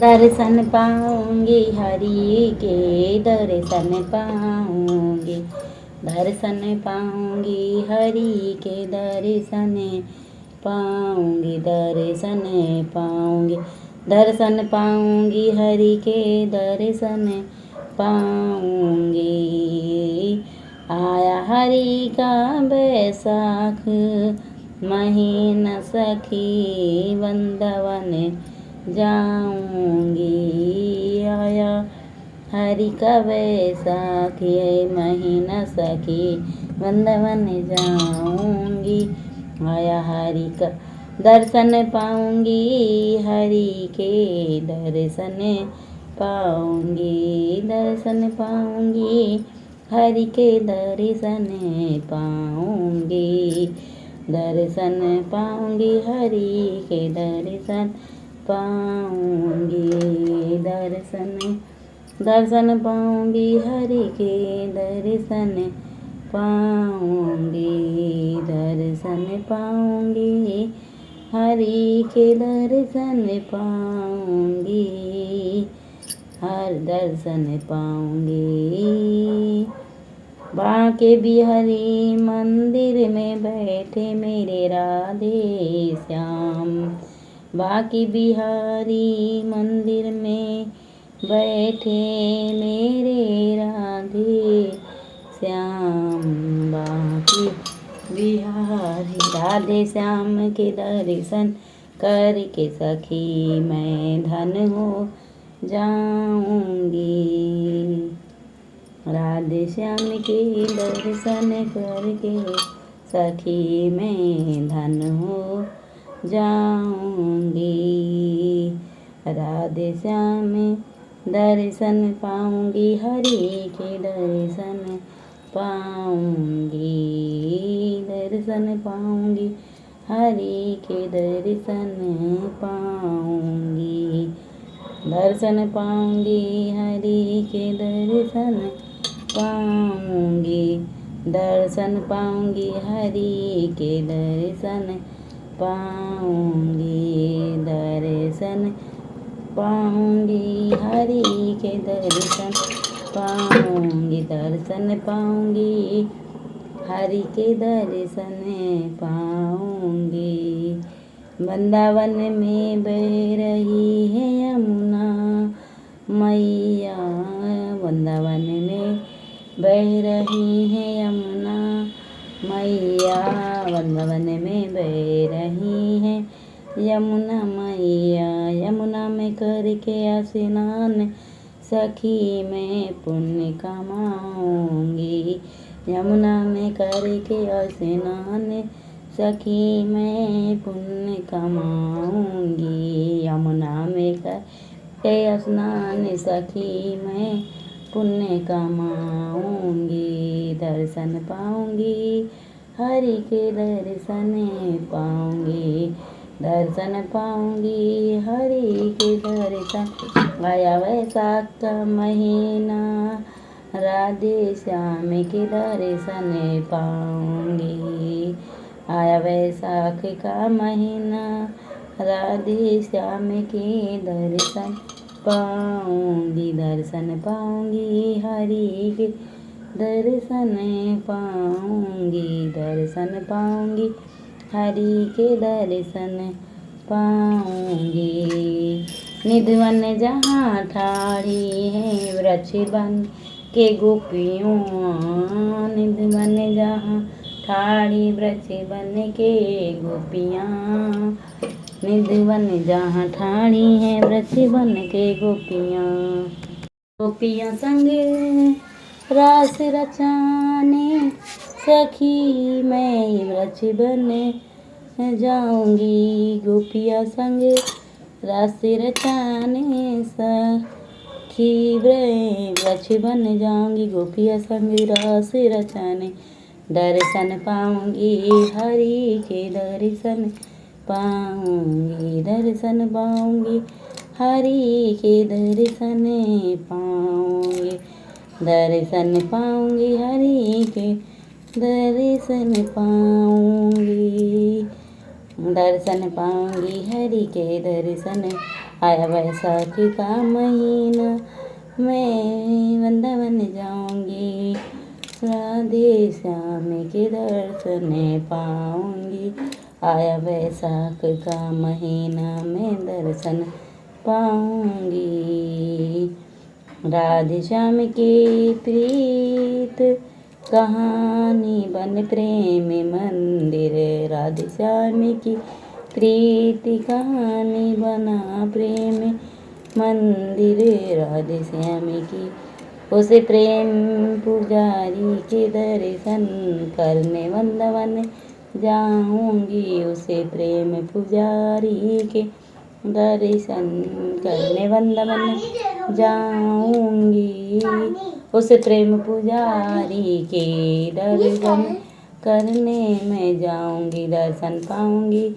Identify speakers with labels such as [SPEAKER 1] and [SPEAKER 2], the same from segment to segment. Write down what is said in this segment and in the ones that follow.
[SPEAKER 1] दर्शन पाऊंगी हरि के, दर्शन पाऊंगी। दर्शन पाऊंगी हरि के, दर्शन पाऊंगी। दर्शन पाऊंगी। दर्शन पाऊंगी हरि के, दर्शन पाऊंगी। आया हरि का बैसाख महीना, सखी वृंदावन जाऊंगी। आया हरि का बैसाख महीना, सखी वृंदावन जाऊंगी। आया हरि का दर्शन पाऊंगी, हरि के दर्शन पाऊंगी। दर्शन पाऊंगी हरि के, दर्शन पाऊंगी। दर्शन पाऊंगी हरि के, दर्शन पाऊंगी। दर्शन पाऊंगी हरि के, दर्शन पाऊंगी। दर्शन पाऊंगी हरि के, दर्शन पाऊंगी। हर दर्शन पाऊंगी। बांके बिहारी मंदिर में बैठे मेरे राधे श्याम। बांके बिहारी मंदिर में बैठे मेरे राधे श्याम। बांके बिहारी राधे श्याम के दर्शन करके, सखी मैं धन हो जाऊंगी। राधे श्याम के दर्शन करके, सखी मैं धन हो जाऊंगी। राधे श्याम दर्शन पाऊंगी, हरि के दर्शन पाऊंगी। दर्शन पाऊंगी हरि के, दर्शन पाऊंगी। दर्शन पाऊंगी हरि के, दर्शन पाऊंगी। दर्शन पाऊंगी हरि के, दर्शन पाऊंगी। दर्शन पाऊंगी हरि के, दर्शन पाऊंगी। दर्शन पाऊंगी हरि के, दर्शन पाऊंगी। वृंदावन में बह रही है यमुना मैया। वृंदावन में बह रही है यमुना मैया। वृंदावन में बह रही है यमुना मैया। यमुना में करके स्नान, सखी मैं पुण्य कमाऊंगी। यमुना में करके स्नान, सखी मैं पुण्य कमाऊंगी। यमुना में करके स्नान, सखी मैं पुण्य कमाऊंगी। दर्शन पाऊंगी हरि के, दर्शन पाऊंगी। दर्शन पाऊंगी हरि के, दर्शन। आया वैसाख का महीना, राधे श्याम के दर्शन पाऊंगी। आया वैसाख का महीना, राधे श्याम के दर्शन पाऊंगी। दर्शन पाऊंगी हरि के, दर्शन पाऊंगी। दर्शन पाऊंगी हरि के, दर्शन पाऊंगी। निधवन जहाँ ठाड़ी है वृक्ष बन के गोपियों। निधवन जहाँ ठाड़ी वृक्ष बन के गोपियाँ। निधवन जहाँ ठाड़ी है वृक्ष बन के गोपियाँ। गोपियाँ संगे रास रचाने, सखी मैं वृक्ष बन जाऊंगी। गोपियाँ संगे रास रचाने, सखी वृक्ष बन जाऊंगी। गोपियाँ संगे रास रचाने, दर्शन पाऊंगी हरि के, दर्शन पाऊंगी। दर्शन पाऊंगी हरि के, दर्शन पाऊंगी। दर्शन पाऊंगी हरि के, दर्शन पाऊंगी। दर्शन पाऊंगी हरि के, दर्शन आया वैसाखी का महीना, मैं वृंदावन जाऊंगी, राधे श्याम के दर्शन पाऊंगी। आया वैसाख का महीना, मैं दर्शन पाऊंगी। राधे श्याम की प्रीत कहानी बन प्रेम मंदिर, राधे श्याम की प्रीति कहानी बना प्रेम मंदिर, राधे श्याम की। उसे प्रेम पुजारी के दर्शन करने वृंदावन जाऊंगी, उसे प्रेम पुजारी के दर्शन करने वृंदावन जाऊंगी, उसे प्रेम पुजारी के दर्शन करने मैं जाऊंगी। दर्शन पाऊंगी,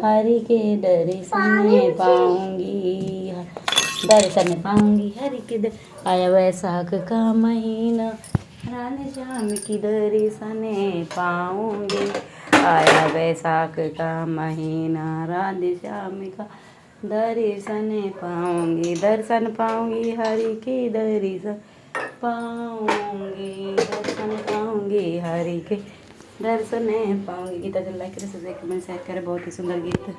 [SPEAKER 1] हरि के दर्शन पाऊंगी, दर्शन पाऊंगी हरि के आया वैसाख का महीना, राधे श्याम की दर्शन पाऊंगी। आया वैसाख का महीना, राधे श्याम का दर्शन पाऊंगी, दर्शन पाऊंगी हरि के दर्शन पाऊंगी, दर्शन पाऊंगी हरि के दर्शन पाऊंगी। गीता चल लाइक करें, सब्सक्राइब करें, शेयर करें। बहुत ही सुंदर गीत।